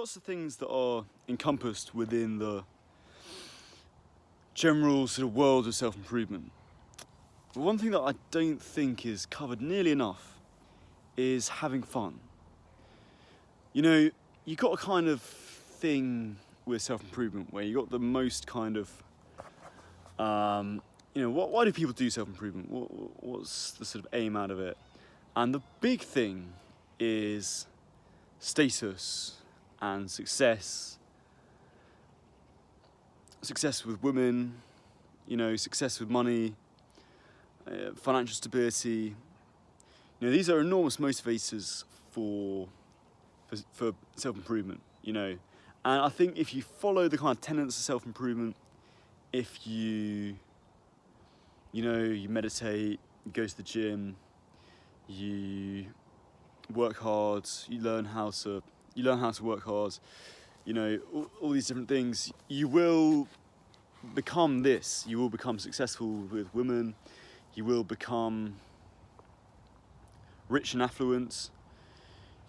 Lots of things that are encompassed within the general sort of world of self-improvement. But one thing that I don't think is covered nearly enough is having fun. You know, you got a kind of thing with self-improvement where you got the most kind of, why do people do self-improvement? What's the sort of aim out of it? And the big thing is status and success with women, success with money, financial stability. These are enormous motivators for self-improvement, And I think if you follow the kind of tenets of self-improvement, if you meditate, you go to the gym, you work hard, you learn how to work hard, all these different things, you will become this. You will become successful with women, you will become rich and affluent,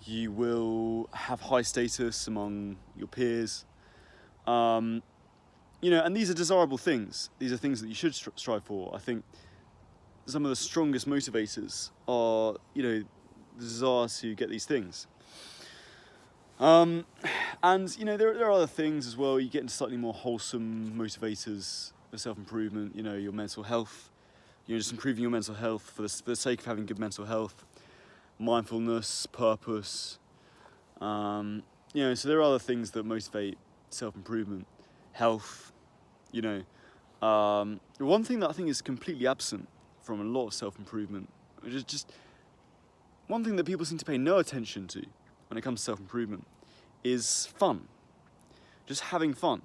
you will have high status among your peers, and these are desirable things. These are things that you should strive for. I think some of the strongest motivators are, the desire to get these things. And there are other things as well. You get into slightly more wholesome motivators for self-improvement. Your mental health. Just improving your mental health for the sake of having good mental health. Mindfulness, purpose. So there are other things that motivate self-improvement. Health. One thing that I think is completely absent from a lot of self-improvement, which is just one thing that people seem to pay no attention to when it comes to self-improvement, is fun. Just having fun.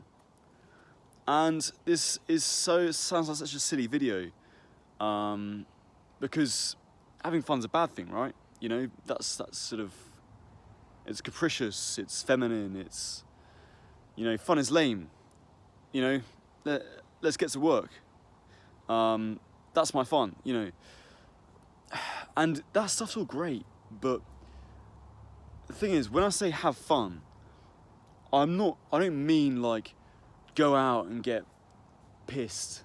And this sounds like such a silly video, because having fun's a bad thing, right? That's sort of, it's capricious, it's feminine, it's, fun is lame. Let's get to work. That's my fun, And that stuff's all great, but the thing is, when I say have fun, I don't mean like go out and get pissed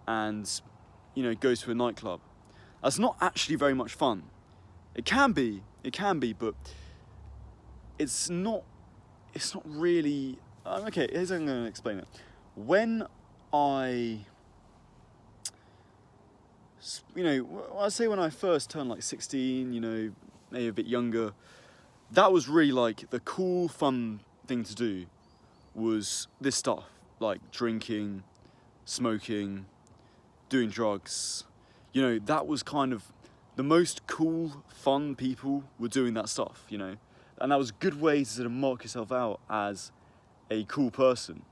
and, go to a nightclub. That's not actually very much fun. It can be, but it's not really, okay, here's how I'm going to explain it. When I first turned like 16, maybe a bit younger, that was really like the cool, fun thing to do was this stuff, like drinking, smoking, doing drugs. That was kind of the most cool, fun people were doing that stuff, and that was a good way to sort of mark yourself out as a cool person,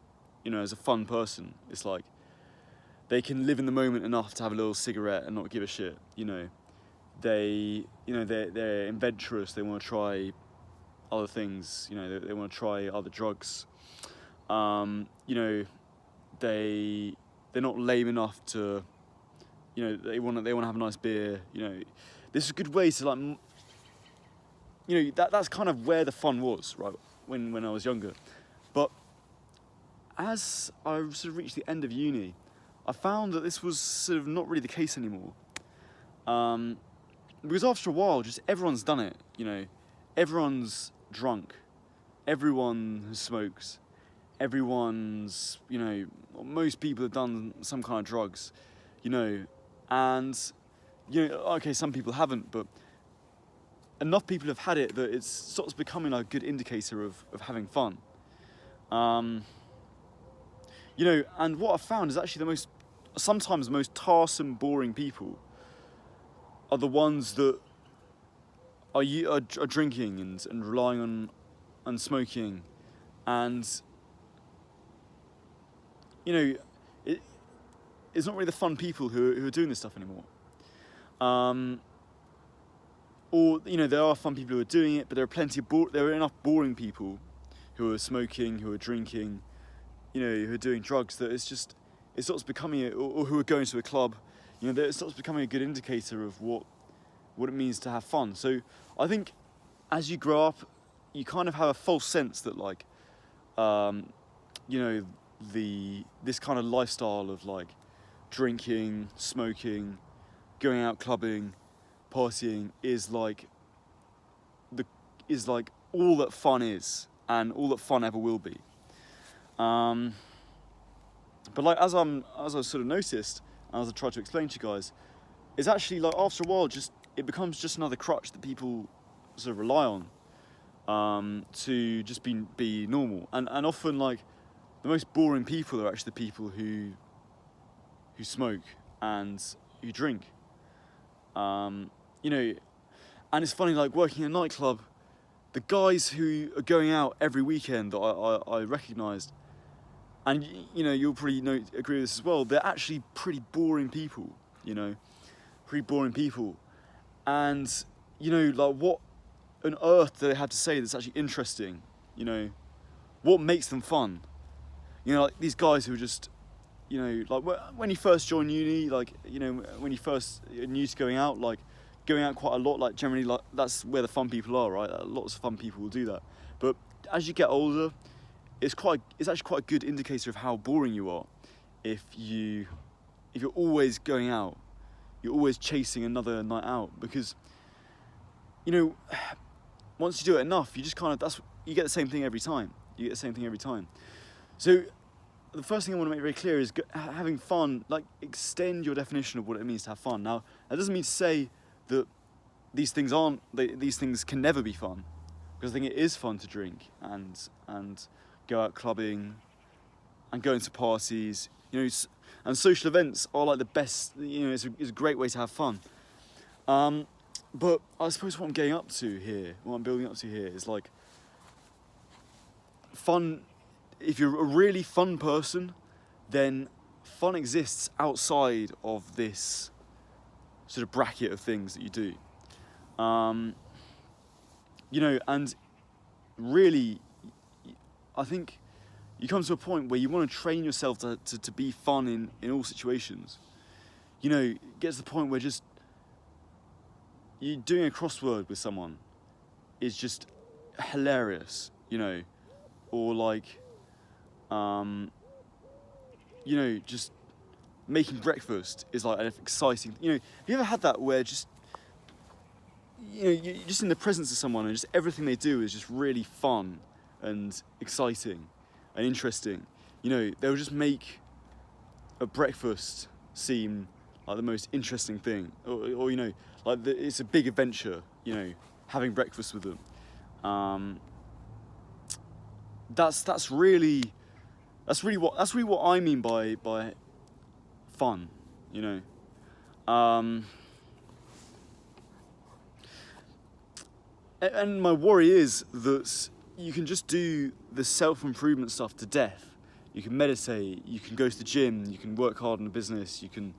as a fun person. It's like they can live in the moment enough to have a little cigarette and not give a shit. They're adventurous. They want to try other things. They want to try other drugs. They're not lame enough to, they want to have a nice beer. This is a good way to like, that's kind of where the fun was, right? When I was younger, but as I sort of reached the end of uni, I found that this was sort of not really the case anymore. Because after a while, just everyone's done it, Everyone's drunk. Everyone smokes. Everyone's, most people have done some kind of drugs, and, okay, some people haven't, but enough people have had it that it starts becoming a good indicator of having fun. And what I've found is actually sometimes the most tiresome, boring people are the ones that are drinking and relying on smoking, and it's not really the fun people who are doing this stuff anymore. Or there are fun people who are doing it, but there are enough boring people who are smoking, who are drinking, who are doing drugs, that it starts becoming or who are going to a club, that it starts becoming a good indicator of what it means to have fun. So I think as you grow up, you kind of have a false sense that like, you know, this kind of lifestyle of like drinking, smoking, going out clubbing, partying is like all that fun is and all that fun ever will be. But like as I sort of noticed, and as I tried to explain to you guys, it's actually like after a while it becomes just another crutch that people sort of rely on to just be normal. And often like the most boring people are actually the people who smoke and who drink. You know, and it's funny, like working in a nightclub, the guys who are going out every weekend that I recognised, and you know, you'll probably agree with this as well, they're actually pretty boring people, you know, And, you know, like what on earth do they have to say that's actually interesting, you know? What makes them fun? You know, like these guys who are just, you know, like when you first join uni, like, you know, when you first are new to going out, like going out quite a lot, like generally like that's where the fun people are, right? Lots of fun people will do that. But as you get older, it's actually quite a good indicator of how boring you are. If you're always going out, you're always chasing another night out, because, you know, once you do it enough, you just kind of, you get the same thing every time. So the first thing I want to make very clear is having fun, like extend your definition of what it means to have fun. Now, that doesn't mean to say that these things can never be fun, because I think it is fun to drink and go out clubbing and go into parties, you know, and social events are like the best, you know, it's a great way to have fun. But I suppose what I'm building up to here is like fun. If you're a really fun person, then fun exists outside of this sort of bracket of things that you do. You know, and really, I think you come to a point where you want to train yourself to be fun in all situations. You know, it gets to the point where just you doing a crossword with someone is just hilarious, you know, or like, you know, just making breakfast is like an exciting, you know, have you ever had that where just, you know, you're just in the presence of someone and just everything they do is just really fun and exciting and interesting. You know, they'll just make a breakfast seem like the most interesting thing, or you know, like it's a big adventure, you know, having breakfast with them. That's really what I mean by fun, you know. And my worry is that you can just do the self-improvement stuff to death. You can meditate, you can go to the gym, you can work hard in a business, you can,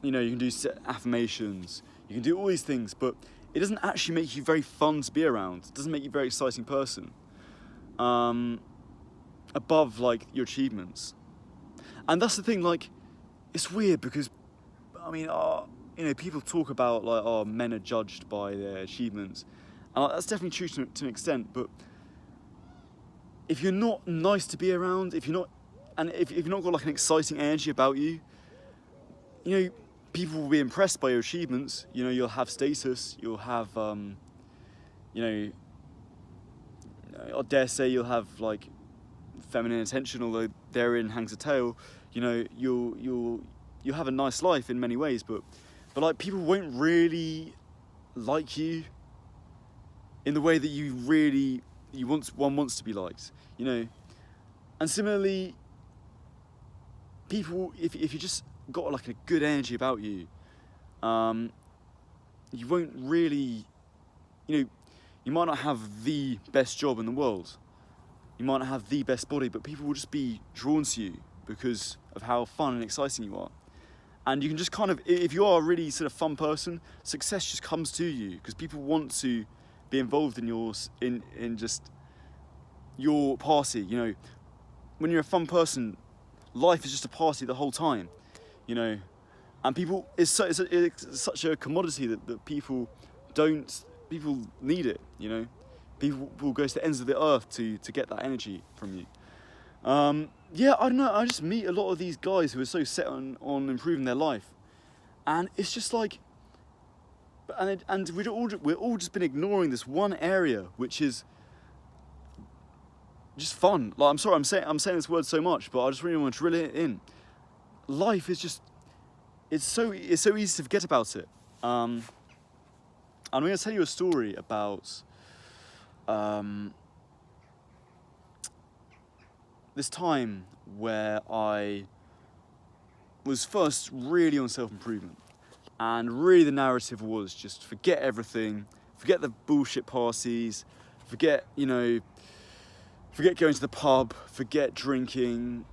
you know, you can do affirmations, you can do all these things, but it doesn't actually make you very fun to be around. It doesn't make you a very exciting person, above, like, your achievements. And that's the thing, like, it's weird because, I mean, you know, people talk about, like, men are judged by their achievements. And that's definitely true to an extent, but if you're not nice to be around, if you've not got, like, an exciting energy about you, you know, people will be impressed by your achievements. You know, you'll have status, you'll have, you know, I dare say you'll have, like, feminine attention, although therein hangs a tale. You know, you'll have a nice life in many ways, but like, people won't really like you in the way that one wants to be liked, you know. And similarly, people, if you just got, like, a good energy about you, you won't really, you know, you might not have the best job in the world, you might not have the best body, but people will just be drawn to you because of how fun and exciting you are. And you can just kind of, if you are a really sort of fun person, success just comes to you because people want to be involved in just your party. You know, when you're a fun person, life is just a party the whole time, you know. And people, it's such a commodity that people don't people need it, you know. People will go to the ends of the earth to get that energy from you. Yeah, I don't know, I just meet a lot of these guys who are so set on improving their life. And it's just like, and we're all just been ignoring this one area, which is just fun. Like, I'm sorry, I'm saying this word so much, but I just really want to drill it in. Life is just, it's so easy to forget about it. I'm going to tell you a story about this time where I was first really on self-improvement, and really the narrative was just forget everything, forget the bullshit parties, forget going to the pub, forget drinking,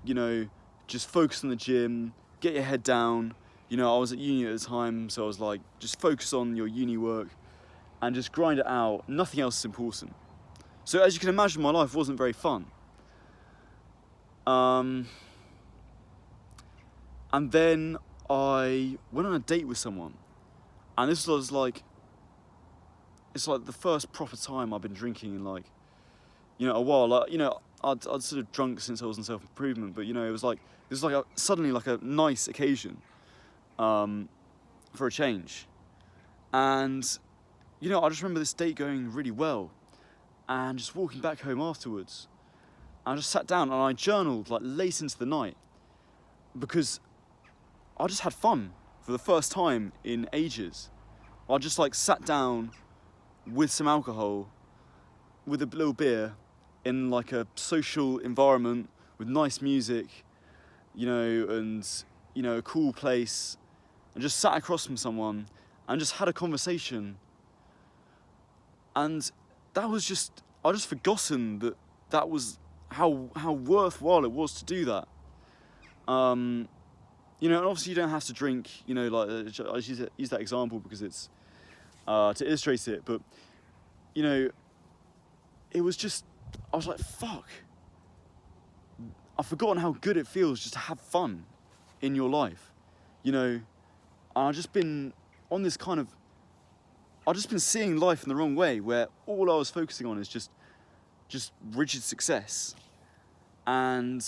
just focus on the gym, get your head down. I was at uni at the time, so I was like, just focus on your uni work and just grind it out. Nothing else is important. So as you can imagine, my life wasn't very fun. And then I went on a date with someone, and this was like, it's like the first proper time I've been drinking in like, a while. Like, I'd sort of drunk since I was in self-improvement, but it was like suddenly like a nice occasion, for a change. And I just remember this date going really well, and just walking back home afterwards, I just sat down and I journaled like late into the night, because I just had fun for the first time in ages. I just like sat down with some alcohol, with a little beer, in like a social environment with nice music, and a cool place, and just sat across from someone and just had a conversation. And that was just, I just forgotten that was how worthwhile it was to do that. And obviously you don't have to drink, like, I just use that example because it's to illustrate it, but it was just, I was like, fuck, I've forgotten how good it feels just to have fun in your life, and I've just been on this kind of, I've just been seeing life in the wrong way, where all I was focusing on is just rigid success, and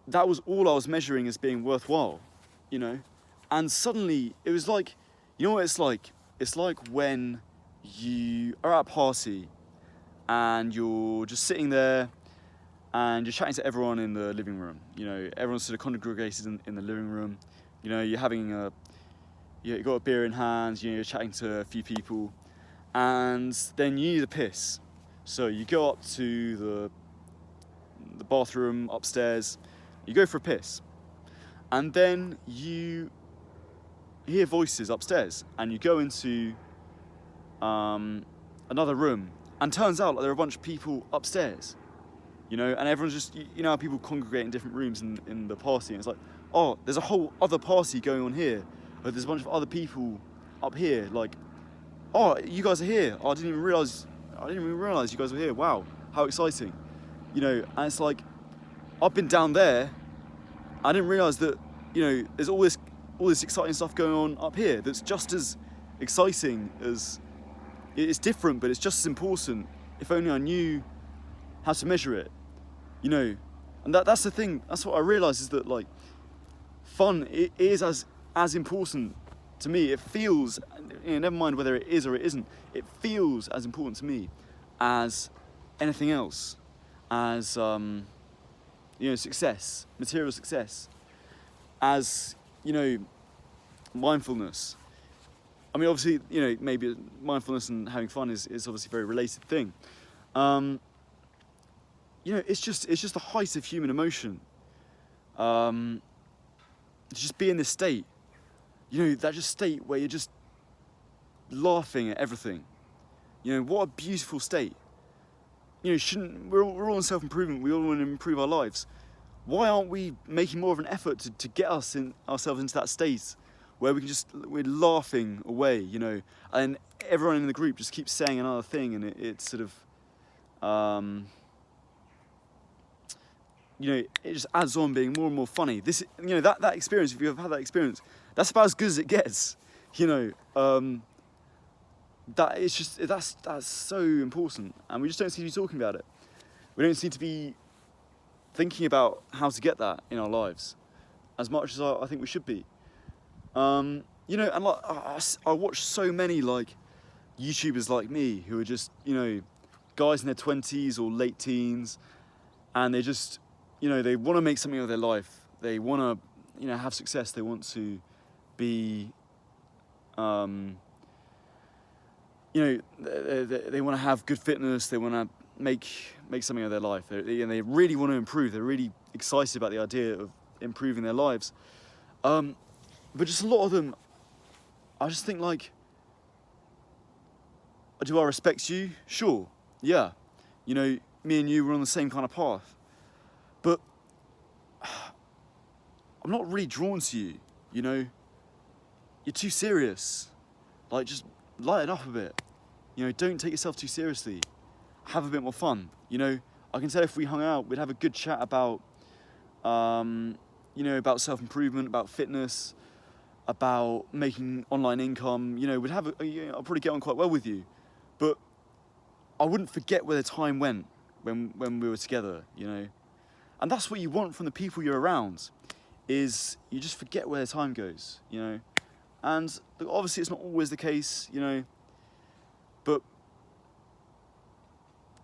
that was all I was measuring as being worthwhile, and suddenly it was like, what it's like? It's like when you are at a party and you're just sitting there and you're chatting to everyone in the living room. Everyone's sort of congregated in the living room. You're having you've got a beer in hand, you're chatting to a few people, and then you need a piss. So you go up to the bathroom upstairs, you go for a piss, and then you hear voices upstairs, and you go into another room, and turns out like there are a bunch of people upstairs, and everyone's just, how people congregate in different rooms in the party, and it's like, oh, there's a whole other party going on here, but there's a bunch of other people up here, like, oh, you guys are here, oh, I didn't even realise you guys were here, wow, how exciting, and it's like, I've been down there, I didn't realise that, there's all this exciting stuff going on up here that's just as exciting as, it's different, but it's just as important. If only I knew how to measure it, and that's the thing. That's what I realised, is that like fun, it is as important to me. It feels, never mind whether it is or it isn't. It feels as important to me as anything else, as success, material success, as mindfulness. I mean, obviously, maybe mindfulness and having fun is obviously a very related thing. It's just the height of human emotion. To just be in this state, that just state where you're just laughing at everything. What a beautiful state. We're all in self-improvement. We all want to improve our lives. Why aren't we making more of an effort to get ourselves into that state where we're laughing away, and everyone in the group just keeps saying another thing, and it's sort of, it just adds on being more and more funny. This, that experience, if you've had that experience, that's about as good as it gets. you know, that it's just that's so important, and we just don't seem to be talking about it. We don't seem to be thinking about how to get that in our lives as much as I think we should be. You know, and like I watch so many like YouTubers like me who are just, you know, guys in their 20s or late teens, and they just, you know, they want to make something of their life. They want to, you know, have success. They want to be, you know, they want to have good fitness. They want to make something of their life. And they really want to improve. They're really excited about the idea of improving their lives. But just a lot of them, I just think like, do I respect you? Sure, yeah. You know, me and you were on the same kind of path. But I'm not really drawn to you, you know? You're too serious. Like, just lighten up a bit. You know, don't take yourself too seriously. Have a bit more fun. You know, I can tell if we hung out, we'd have a good chat about, you know, about self-improvement, about fitness, about making online income. You know, we'd have I'll probably get on quite well with you. But I wouldn't forget where the time went when we were together, you know. And that's what you want from the people you're around, is you just forget where the time goes, you know. And obviously it's not always the case, you know, but,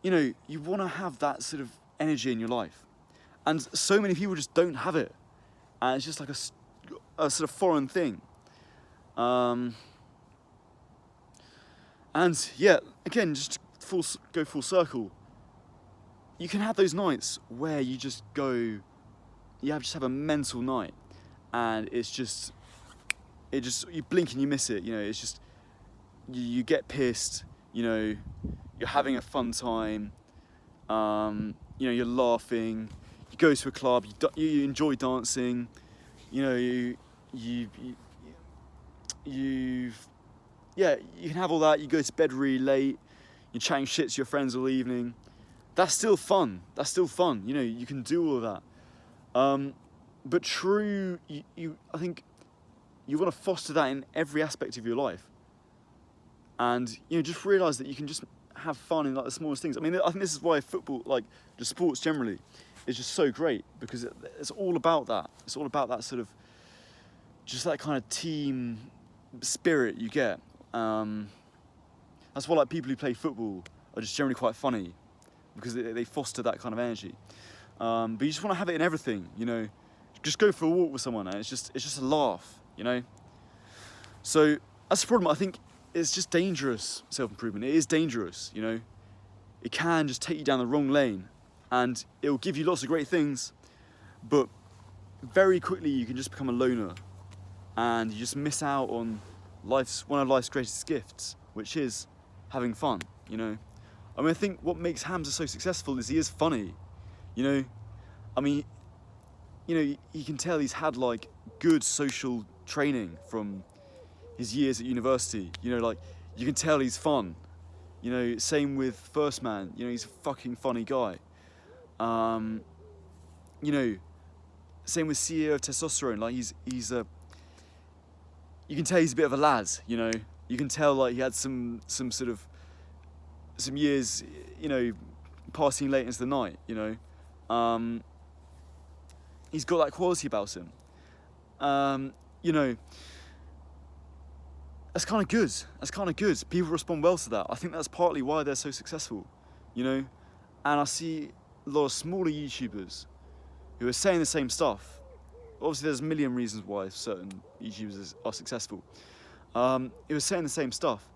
you know, you want to have that sort of energy in your life. And so many people just don't have it. And it's just like a sort of foreign thing. And yeah, again, just go full circle. You can have those nights where you just go, you have a mental night, and it's just, you blink and you miss it. You know, it's just, you get pissed. You know, you're having a fun time. You know, you're laughing. You go to a club. You enjoy dancing. You know, yeah, you can have all that. You go to bed really late. You're chatting shit to your friends all evening. That's still fun. You know, you can do all of that. But I think you want to foster that in every aspect of your life. And, you know, just realise that you can just have fun in like the smallest things. I mean, I think this is why football, like just sports generally, is just so great, because it's all about that. It's all about that sort of, just that kind of team spirit you get. That's why like people who play football are just generally quite funny, because they foster that kind of energy. But you just want to have it in everything, you know. Just go for a walk with someone, and it's just a laugh, you know. So that's the problem. I think it's just dangerous, self-improvement. It is dangerous, you know. It can just take you down the wrong lane, and it will give you lots of great things, but very quickly you can just become a loner, and you just miss out on one of life's greatest gifts, which is having fun, you know. I mean, I think what makes Hamza so successful is he is funny, you know. I mean, you know, you can tell he's had like good social training from his years at university. You know, like you can tell he's fun. You know, same with First Man. You know, he's a fucking funny guy. You know, same with CEO of Testosterone. Like he's you can tell he's a bit of a lad. You know, you can tell like he had some years, you know, partying late into the night. You know, he's got that quality about him. You know, that's kind of good. People respond well to that. I think that's partly why they're so successful, you know. And I see a lot of smaller YouTubers who are saying the same stuff. Obviously, there's a million reasons why certain YouTubers are successful. Who are saying the same stuff,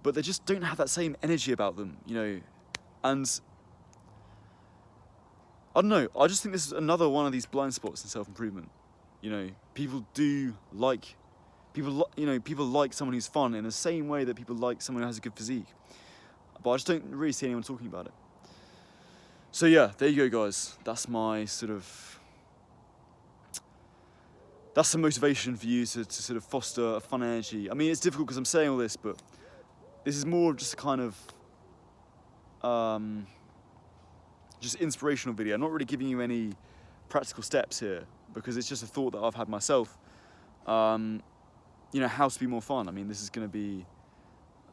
but they just don't have that same energy about them, you know. And I don't know. I just think this is another one of these blind spots in self-improvement. You know, people like someone who's fun in the same way that people like someone who has a good physique. But I just don't really see anyone talking about it. So yeah, there you go, guys. That's my that's the motivation for you to sort of foster a fun energy. I mean, it's difficult because I'm saying all this, but this is more of just a kind of just inspirational video. I'm not really giving you any practical steps here, because it's just a thought that I've had myself. you know, how to be more fun. I mean, this is going to be,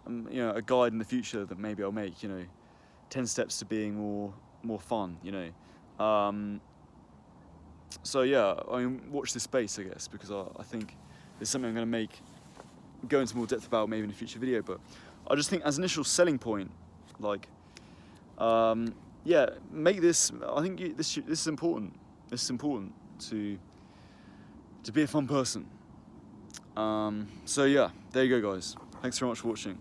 you know, a guide in the future that maybe I'll make. You know, 10 steps to being more fun. You know, so yeah, I mean, watch this space, I guess, because I think it's something I'm going to go into more depth about maybe in a future video. But I just think as an initial selling point, like, yeah, make this. I think this is important. This is important to be a fun person. So yeah, there you go, guys. Thanks very much for watching.